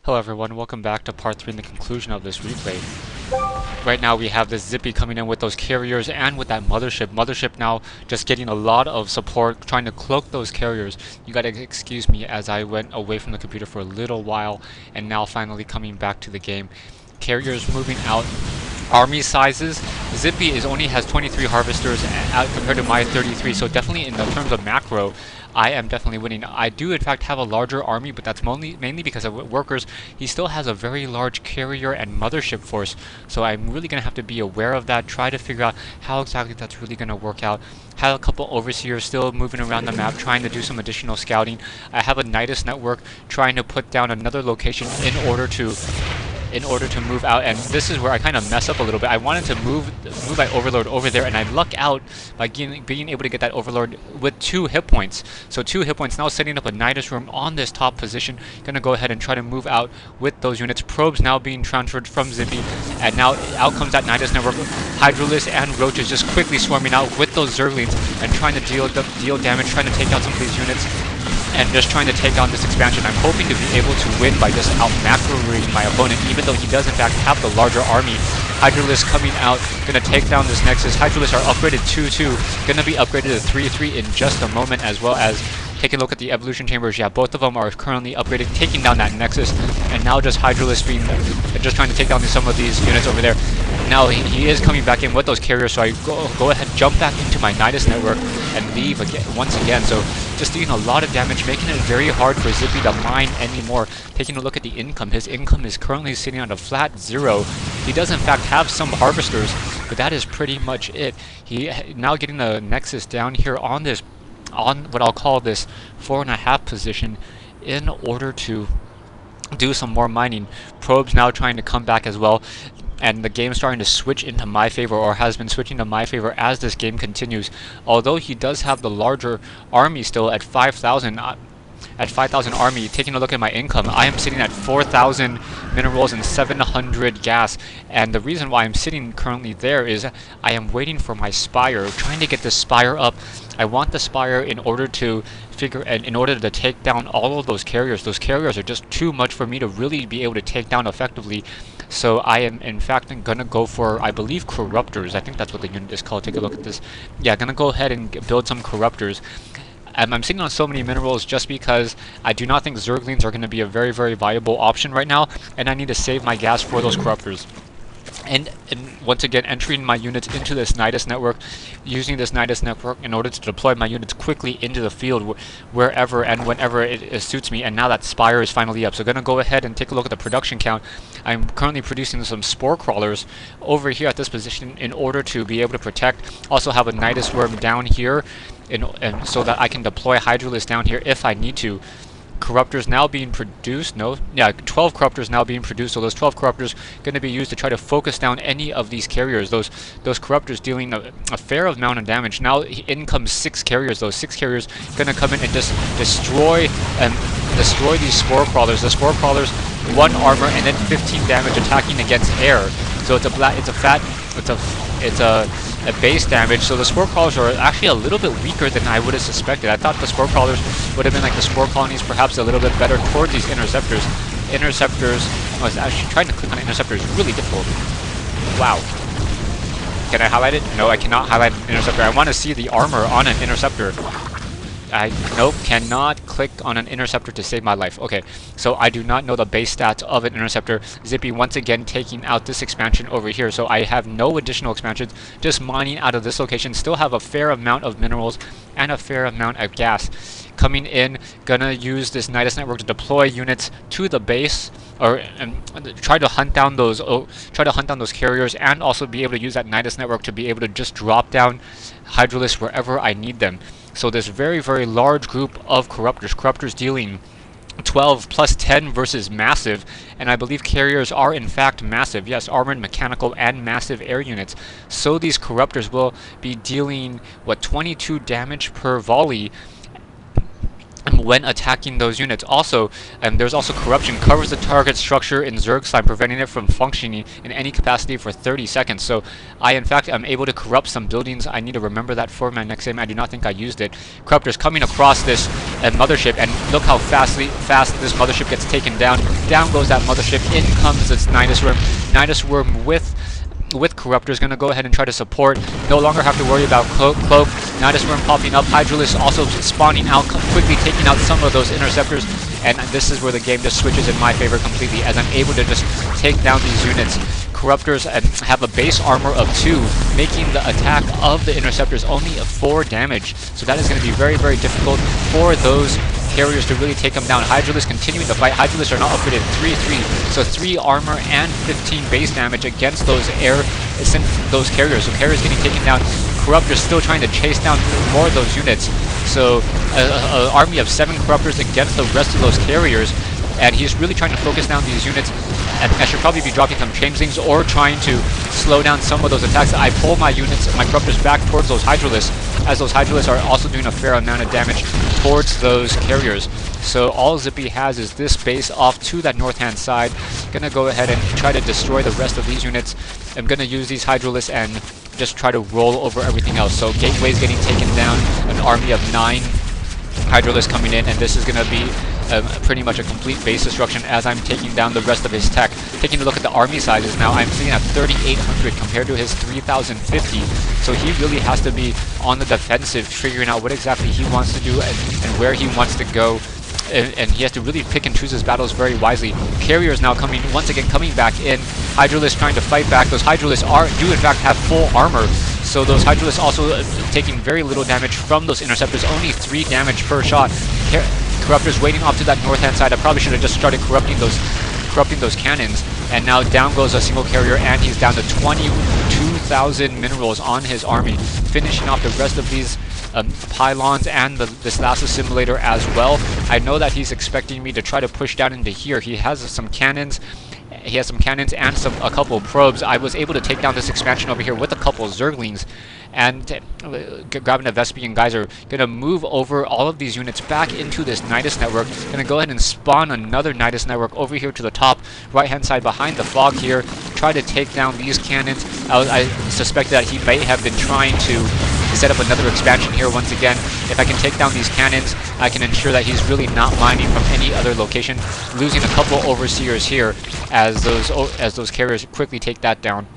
Hello everyone, welcome back to part 3 and the conclusion of this replay. Right now we have this Zippy coming in with those carriers and with that mothership. Mothership now just getting a lot of support, trying to cloak those carriers. You gotta excuse me as I went away from the computer for a little while and now finally coming back to the game. Carriers moving out. Army sizes, Zippy only has 23 harvesters compared to my 33, so definitely in the terms of macro, I am definitely winning. I do in fact have a larger army, but that's mainly because of workers. He still has a very large carrier and mothership force, so I'm really going to have to be aware of that, try to figure out how exactly that's really going to work out. Have a couple overseers still moving around the map, trying to do some additional scouting. I have a Nidus network trying to put down another location in order to move out, and this is where I kind of mess up a little bit. I wanted to move my overlord over there, and I luck out by being able to get that overlord with 2 hit points. So 2 hit points, now setting up a Nidus room on this top position. Gonna go ahead and try to move out with those units. Probes now being transferred from Zippy, and now out comes that Nidus network. Hydralis and Roaches just quickly swarming out with those Zerglings and trying to deal damage, trying to take out some of these units, and just trying to take on this expansion. I'm hoping to be able to win by just out-macroing my opponent, even though he does in fact have the larger army. Hydralis coming out, gonna take down this Nexus. Hydralis are upgraded 2-2, gonna be upgraded to 3-3 in just a moment, as well as taking a look at the evolution chambers. Yeah, both of them are currently upgraded, taking down that Nexus, and now just Hydralis being just trying to take down some of these units over there. Now he is coming back in with those carriers, so I go ahead, jump back into my Nidus network and leave once again. So just doing a lot of damage, making it very hard for Zippy to mine anymore. Taking a look at the income, his income is currently sitting on a flat 0. He does in fact have some harvesters, but that is pretty much it. He now getting the Nexus down here on what I'll call this 4.5 position in order to do some more mining. Probes now trying to come back as well, and the game's starting to switch into my favor, or has been switching to my favor as this game continues. Although he does have the larger army still at 5,000 army, taking a look at my income, I am sitting at 4,000 minerals and 700 gas, and the reason why I'm sitting currently there is I am waiting for my Spire, trying to get the Spire up. I want the Spire in order to take down all of those carriers. Those carriers are just too much for me to really be able to take down effectively. So I am in fact gonna go for, I believe, Corruptors. I think that's what the unit is called. Take a look at this. Yeah, gonna go ahead and build some Corruptors. I'm sitting on so many minerals just because I do not think Zerglings are going to be a very, very viable option right now, and I need to save my gas for those Corruptors. And once again, entering my units into this Nidus network, using this Nidus network in order to deploy my units quickly into the field wherever and whenever it suits me. And now that Spire is finally up, so I'm going to go ahead and take a look at the production count. I'm currently producing some Spore Crawlers over here at this position in order to be able to protect. Also have a Nidus Worm down here, and so that I can deploy Hydralis down here if I need to. Corruptors now being produced. 12 Corruptors now being produced. So those 12 Corruptors going to be used to try to focus down any of these carriers. Those Corruptors dealing a fair amount of damage. Now in comes 6 carriers. Those 6 carriers going to come in and just destroy these Spore Crawlers. The Spore Crawlers, 1 armor and then 15 damage attacking against air. So it's a base damage, so the Spore Crawlers are actually a little bit weaker than I would have suspected. I thought the Spore Crawlers would have been like the Spore Colonies, perhaps a little bit better toward these Interceptors. I was actually trying to click on Interceptors, really difficult. Wow. Can I highlight it? No, I cannot highlight an Interceptor. I want to see the armor on an Interceptor. Nope, cannot click on an Interceptor to save my life. Okay, so I do not know the base stats of an Interceptor. Zippy once again taking out this expansion over here, so I have no additional expansions, just mining out of this location. Still have a fair amount of minerals and a fair amount of gas. Coming in, gonna use this Nidus network to deploy units to the base, or try to hunt down those carriers, and also be able to use that Nidus network to be able to just drop down Hydralis wherever I need them. So this very, very large group of Corruptors dealing 12 plus 10 versus massive, and I believe carriers are in fact massive. Yes, armored, mechanical, and massive air units. So these Corruptors will be dealing, 22 damage per volley when attacking those units. Also, there's also corruption, covers the target structure in Zerg slime, preventing it from functioning in any capacity for 30 seconds. So I in fact am able to corrupt some buildings. I need to remember that for my next game. I do not think I used it. Corruptors coming across this mothership, and look how fast this mothership gets taken down. Down goes that mothership. In comes this Nidus Worm. Nidus Worm with Corruptor is going to go ahead and try to support. No longer have to worry about Cloak. Nidus Worm popping up. Hydralisk also spawning out, quickly taking out some of those interceptors. And this is where the game just switches in my favor completely, as I'm able to just take down these units. Corruptors have a base armor of 2, making the attack of the interceptors only 4 damage. So that is going to be very, very difficult for those carriers to really take them down. Hydralisk continuing to fight. Hydralisk are not upgraded 3-3, so 3 armor and 15 base damage against those carriers. So carriers getting taken down. Corruptors still trying to chase down more of those units. So an army of 7 Corruptors against the rest of those carriers, and he's really trying to focus down these units. And I should probably be dropping some changelings or trying to slow down some of those attacks. I pull my units, my Corruptors back towards those Hydralisks, as those Hydralisks are also doing a fair amount of damage towards those carriers. So all Zippy has is this base off to that north-hand side. Gonna go ahead and try to destroy the rest of these units. I'm gonna use these Hydralisks and just try to roll over everything else. So Gateway's getting taken down, an army of 9 Hydralisks coming in, and this is gonna be pretty much a complete base destruction as I'm taking down the rest of his tech. Taking a look at the army sizes now, I'm sitting at 3,800 compared to his 3,050. So he really has to be on the defensive, figuring out what exactly he wants to do and where he wants to go. And he has to really pick and choose his battles very wisely. Carriers now once again coming back in. Hydralisks trying to fight back. Those Hydralisks do in fact have full armor. So those Hydralisks also taking very little damage from those interceptors. Only 3 damage per shot. Corruptors waiting off to that north-hand side. I probably should have just started corrupting those cannons. And now down goes a single carrier, and he's down to 22,000 minerals on his army, finishing off the rest of these pylons and this last assimilator as well. I know that he's expecting me to try to push down into here. He has some cannons. He has some cannons and a couple of probes. I was able to take down this expansion over here with a couple of Zerglings, and grabbing a Vespian Geyser. Gonna move over all of these units back into this Nidus network. Gonna go ahead and spawn another Nidus network over here to the top right hand side behind the fog here. Try to take down these cannons. I suspect that he may have been trying to set up another expansion here once again. If I can take down these cannons, I can ensure that he's really not mining from any other location. Losing a couple Overseers here as those carriers quickly take that down.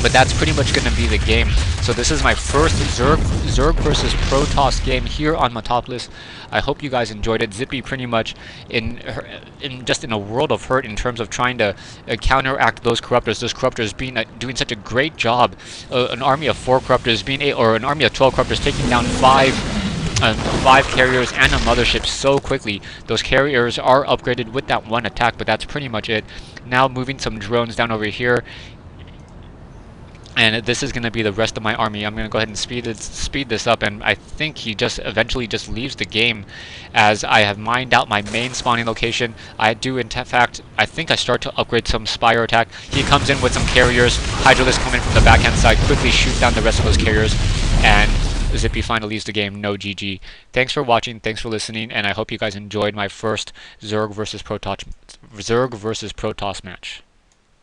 But that's pretty much going to be the game. So this is my first Zerg versus Protoss game here on Metalopolis. I hope you guys enjoyed it. Zippy pretty much in a world of hurt in terms of trying to counteract those Corruptors. Those Corruptors doing such a great job. An army of 4 Corruptors or an army of 12 Corruptors taking down 5 carriers and a mothership so quickly. Those carriers are upgraded with that 1 attack, but that's pretty much it. Now moving some drones down over here. And this is going to be the rest of my army. I'm going to go ahead and speed this up, and I think he just eventually just leaves the game, as I have mined out my main spawning location. I do, in fact, I think I start to upgrade some Spire attack. He comes in with some carriers. Hydralisk coming from the backhand side, quickly shoot down the rest of those carriers, and Zippy finally leaves the game. No GG. Thanks for watching, thanks for listening, and I hope you guys enjoyed my first Zerg versus Protoss match.